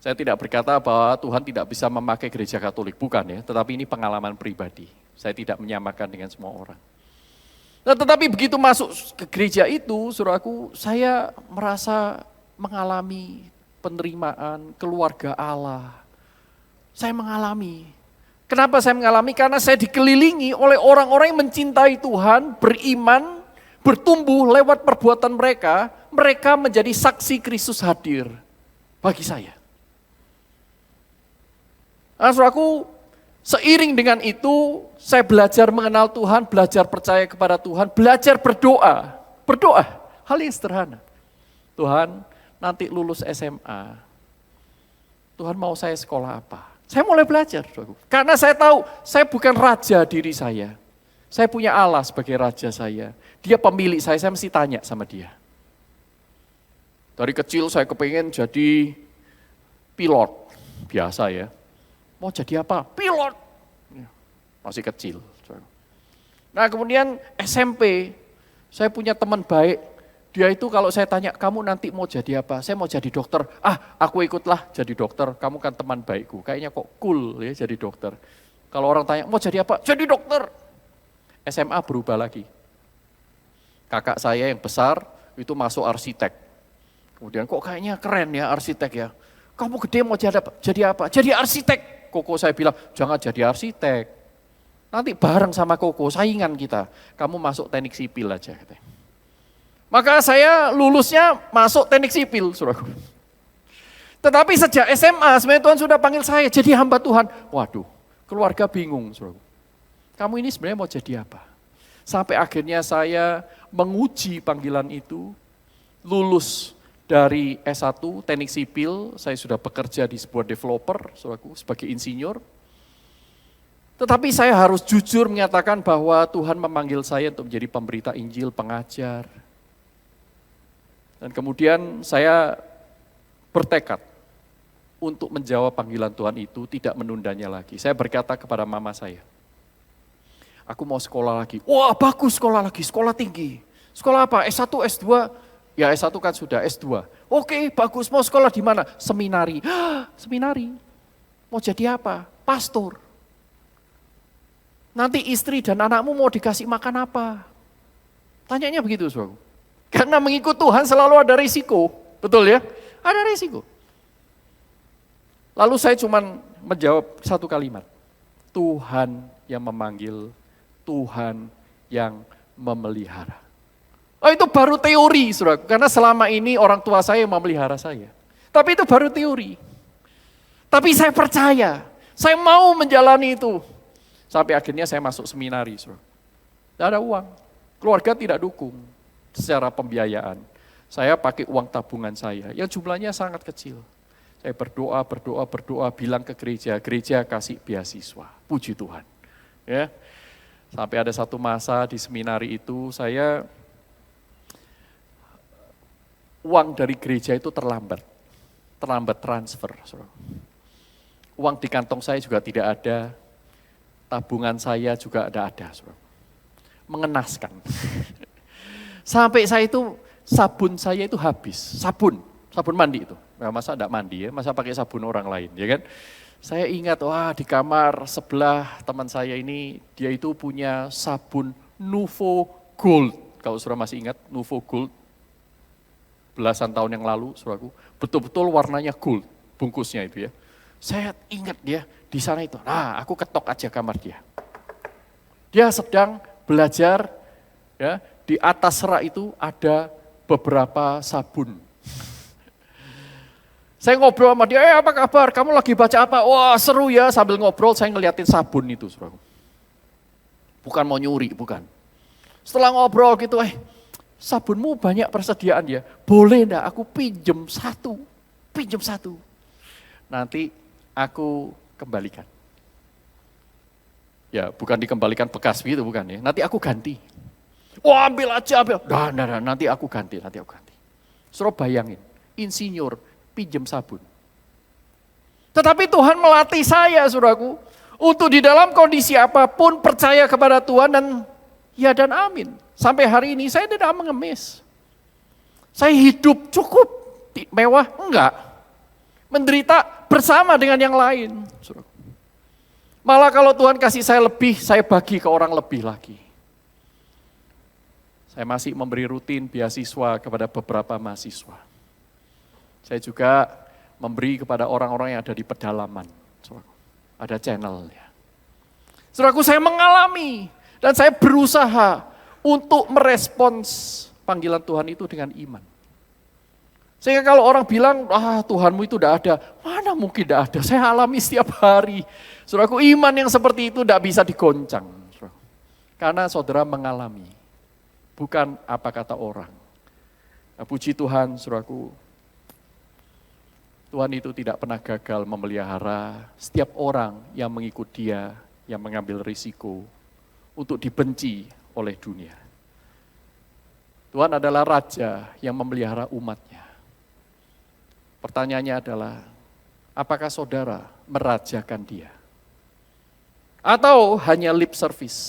Saya tidak berkata bahwa Tuhan tidak bisa memakai gereja Katolik, bukan ya, tetapi ini pengalaman pribadi. Saya tidak menyamakan dengan semua orang. Nah, tetapi begitu masuk ke gereja itu, saudaraku, saya merasa mengalami penerimaan keluarga Allah. Saya mengalami. Kenapa saya mengalami? Karena saya dikelilingi oleh orang-orang yang mencintai Tuhan, beriman, bertumbuh lewat perbuatan mereka. Mereka menjadi saksi Kristus hadir bagi saya. Nah, saudaraku, seiring dengan itu, saya belajar mengenal Tuhan, belajar percaya kepada Tuhan, belajar berdoa. Berdoa, hal yang sederhana. Tuhan, nanti lulus SMA, Tuhan mau saya sekolah apa? Saya mulai belajar. Karena saya tahu, saya bukan raja diri saya. Saya punya Allah sebagai raja saya. Dia pemilik saya mesti tanya sama dia. Dari kecil saya kepengen jadi pilot, biasa ya. Mau jadi apa? Pilot. Masih kecil. Nah kemudian SMP, saya punya teman baik. Dia itu kalau saya tanya, kamu nanti mau jadi apa? Saya mau jadi dokter. Aku ikutlah jadi dokter. Kamu kan teman baikku. Kayaknya kok cool ya jadi dokter. Kalau orang tanya, mau jadi apa? Jadi dokter. SMA berubah lagi. Kakak saya yang besar itu masuk arsitek. Kemudian kok kayaknya keren ya arsitek ya. Kamu gede mau jadi apa? Jadi apa? Jadi arsitek. Koko saya bilang, jangan jadi arsitek. Nanti bareng sama Koko, saingan kita. Kamu masuk teknik sipil aja. Maka saya lulusnya masuk teknik sipil, saudaraku. Tetapi sejak SMA, sebenarnya Tuhan sudah panggil saya jadi hamba Tuhan. Waduh, keluarga bingung, saudaraku. Kamu ini sebenarnya mau jadi apa? Sampai akhirnya saya menguji panggilan itu, lulus dari S1 teknik sipil, saya sudah bekerja di sebuah developer, saudaraku, sebagai insinyur. Tetapi saya harus jujur menyatakan bahwa Tuhan memanggil saya untuk menjadi pemberita Injil, pengajar. Dan kemudian saya bertekad untuk menjawab panggilan Tuhan itu, tidak menundanya lagi. Saya berkata kepada mama saya, aku mau sekolah lagi. Wah bagus sekolah lagi, sekolah tinggi. Sekolah apa? S1, S2? Ya S1 kan sudah, S2. Oke bagus, mau sekolah di mana? Seminari. Seminari? Mau jadi apa? Pastor. Nanti istri dan anakmu mau dikasih makan apa? Tanyanya begitu, saudara. Karena mengikut Tuhan selalu ada risiko, betul ya? Ada risiko. Lalu saya cuma menjawab satu kalimat. Tuhan yang memanggil, Tuhan yang memelihara. Oh itu baru teori, saudara. Karena selama ini orang tua saya yang memelihara saya. Tapi itu baru teori. Tapi saya percaya, saya mau menjalani itu. Sampai akhirnya saya masuk seminari, saudara. Tidak ada uang, keluarga tidak dukung secara pembiayaan. Saya pakai uang tabungan saya, yang jumlahnya sangat kecil. Saya berdoa, bilang ke gereja, gereja kasih beasiswa, puji Tuhan. Ya, sampai ada satu masa di seminari itu, uang dari gereja itu terlambat transfer. Saudara. Uang di kantong saya juga tidak ada, tabungan saya juga tidak ada. Saudara. Mengenaskan. Sampai saya itu, sabun saya itu habis, sabun mandi itu. Nah, masa enggak mandi ya, masa pakai sabun orang lain, ya kan? Saya ingat, wah di kamar sebelah teman saya ini, dia itu punya sabun Nuvo Gold. Kalau saudara masih ingat, Nuvo Gold, belasan tahun yang lalu, saudaraku, betul-betul warnanya gold, bungkusnya itu ya. Saya ingat dia di sana itu, nah aku ketok aja kamar dia. Dia sedang belajar, ya. Di atas rak itu ada beberapa sabun. Saya ngobrol sama dia, apa kabar? Kamu lagi baca apa? Wah seru ya, sambil ngobrol saya ngeliatin sabun itu. Saudara. Bukan mau nyuri, bukan. Setelah ngobrol gitu, sabunmu banyak persediaan ya. Boleh enggak aku pinjem satu. Nanti aku kembalikan. Ya bukan dikembalikan bekas gitu, bukan ya. Nanti aku ganti. Wah ambil aja, ambil. Nah, nanti aku ganti. Suruh bayangin, insinyur, pinjem sabun. Tetapi Tuhan melatih saya, saudaraku, untuk di dalam kondisi apapun percaya kepada Tuhan dan ya dan amin. Sampai hari ini saya tidak mengemis. Saya hidup cukup mewah? Enggak. Menderita bersama dengan yang lain. Saudaraku. Malah kalau Tuhan kasih saya lebih, saya bagi ke orang lebih lagi. Saya masih memberi rutin beasiswa kepada beberapa mahasiswa. Saya juga memberi kepada orang-orang yang ada di pedalaman. Ada channelnya. Saudaraku, saya mengalami dan saya berusaha untuk merespons panggilan Tuhan itu dengan iman. Sehingga kalau orang bilang, Tuhanmu itu tidak ada. Mana mungkin tidak ada, saya alami setiap hari. Saudaraku, iman yang seperti itu tidak bisa digoncang. Karena saudara mengalami. Bukan apa kata orang. Nah, puji Tuhan, saudaraku, Tuhan itu tidak pernah gagal memelihara setiap orang yang mengikut dia, yang mengambil risiko untuk dibenci oleh dunia. Tuhan adalah Raja yang memelihara umatnya. Pertanyaannya adalah, Apakah saudara merajakan dia? Atau hanya lip service?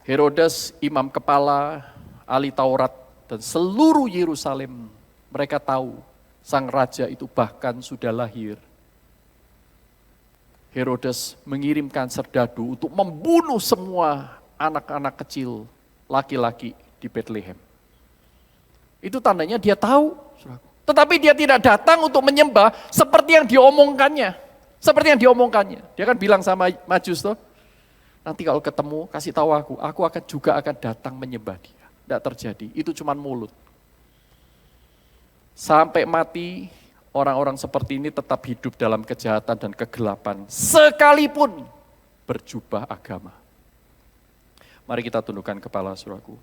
Herodes, imam kepala, ahli Taurat, dan seluruh Yerusalem, mereka tahu sang raja itu bahkan sudah lahir. Herodes mengirimkan serdadu untuk membunuh semua anak-anak kecil, laki-laki di Bethlehem. Itu tandanya dia tahu. Tetapi dia tidak datang untuk menyembah seperti yang diomongkannya. Dia kan bilang sama Majus, toh, nanti kalau ketemu, kasih tahu aku akan datang menyembah dia. Tidak terjadi, itu cuma mulut. Sampai mati, orang-orang seperti ini tetap hidup dalam kejahatan dan kegelapan, sekalipun berjubah agama. Mari kita tundukkan kepala, saudaraku.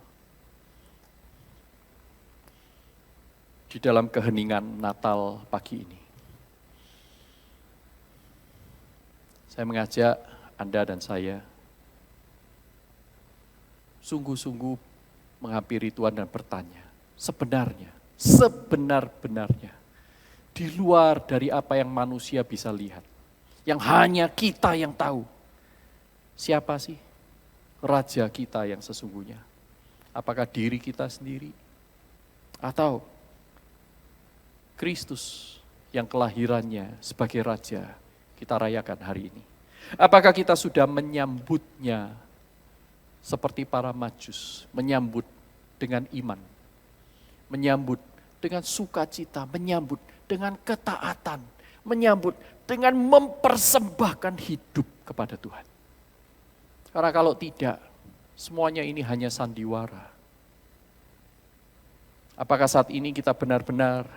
Di dalam keheningan Natal pagi ini, saya mengajak Anda dan saya sungguh-sungguh menghampiri Tuhan dan bertanya, sebenar-benarnya, di luar dari apa yang manusia bisa lihat, yang hanya kita yang tahu, siapa sih Raja kita yang sesungguhnya? Apakah diri kita sendiri? Atau Kristus yang kelahirannya sebagai Raja kita rayakan hari ini? Apakah kita sudah menyambutnya seperti para Majus, menyambut dengan iman, menyambut dengan sukacita, menyambut dengan ketaatan, menyambut dengan mempersembahkan hidup kepada Tuhan? Karena kalau tidak, semuanya ini hanya sandiwara. Apakah saat ini kita benar-benar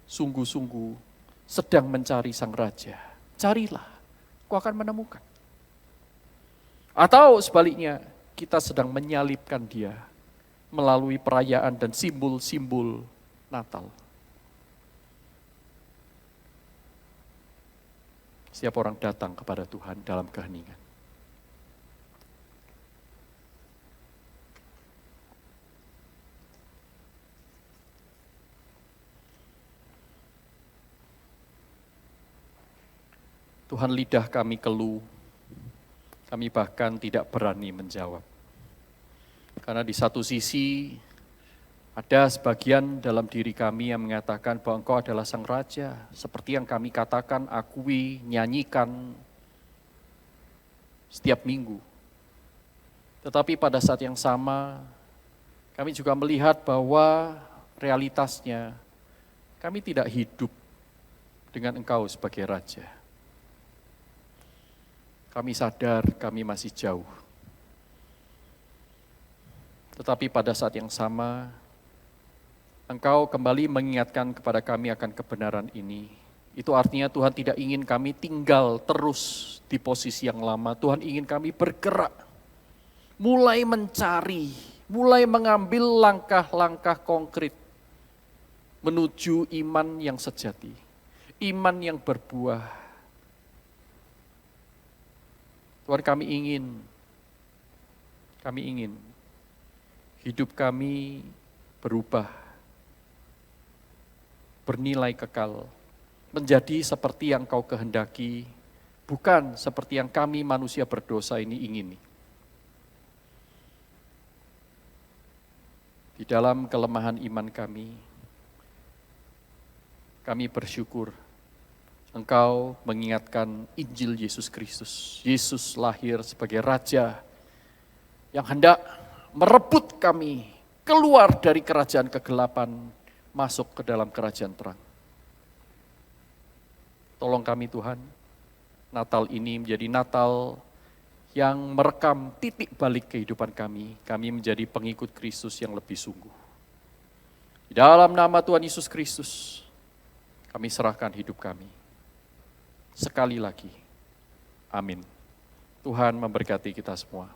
sungguh-sungguh sedang mencari Sang Raja? Carilah, kau akan menemukan. Atau sebaliknya, kita sedang menyalibkan dia melalui perayaan dan simbol-simbol Natal. Setiap orang datang kepada Tuhan dalam keheningan. Tuhan, lidah kami keluh. Kami bahkan tidak berani menjawab. Karena di satu sisi ada sebagian dalam diri kami yang mengatakan bahwa Engkau adalah Sang Raja. Seperti yang kami katakan, akui, nyanyikan setiap minggu. Tetapi pada saat yang sama, kami juga melihat bahwa realitasnya kami tidak hidup dengan Engkau sebagai Raja. Kami sadar kami masih jauh. Tetapi pada saat yang sama, Engkau kembali mengingatkan kepada kami akan kebenaran ini. Itu artinya Tuhan tidak ingin kami tinggal terus di posisi yang lama. Tuhan ingin kami bergerak, mulai mencari, mulai mengambil langkah-langkah konkret menuju iman yang sejati, iman yang berbuah. Tuhan, kami ingin hidup kami berubah, bernilai kekal, menjadi seperti yang Kau kehendaki, bukan seperti yang kami manusia berdosa ini ingini. Di dalam kelemahan iman kami bersyukur Engkau mengingatkan Injil Yesus Kristus. Yesus lahir sebagai Raja yang hendak merebut kami keluar dari kerajaan kegelapan, masuk ke dalam kerajaan terang. Tolong kami Tuhan, Natal ini menjadi Natal yang merekam titik balik kehidupan kami. Kami menjadi pengikut Kristus yang lebih sungguh. Di dalam nama Tuhan Yesus Kristus, kami serahkan hidup kami. Sekali lagi, amin. Tuhan memberkati kita semua.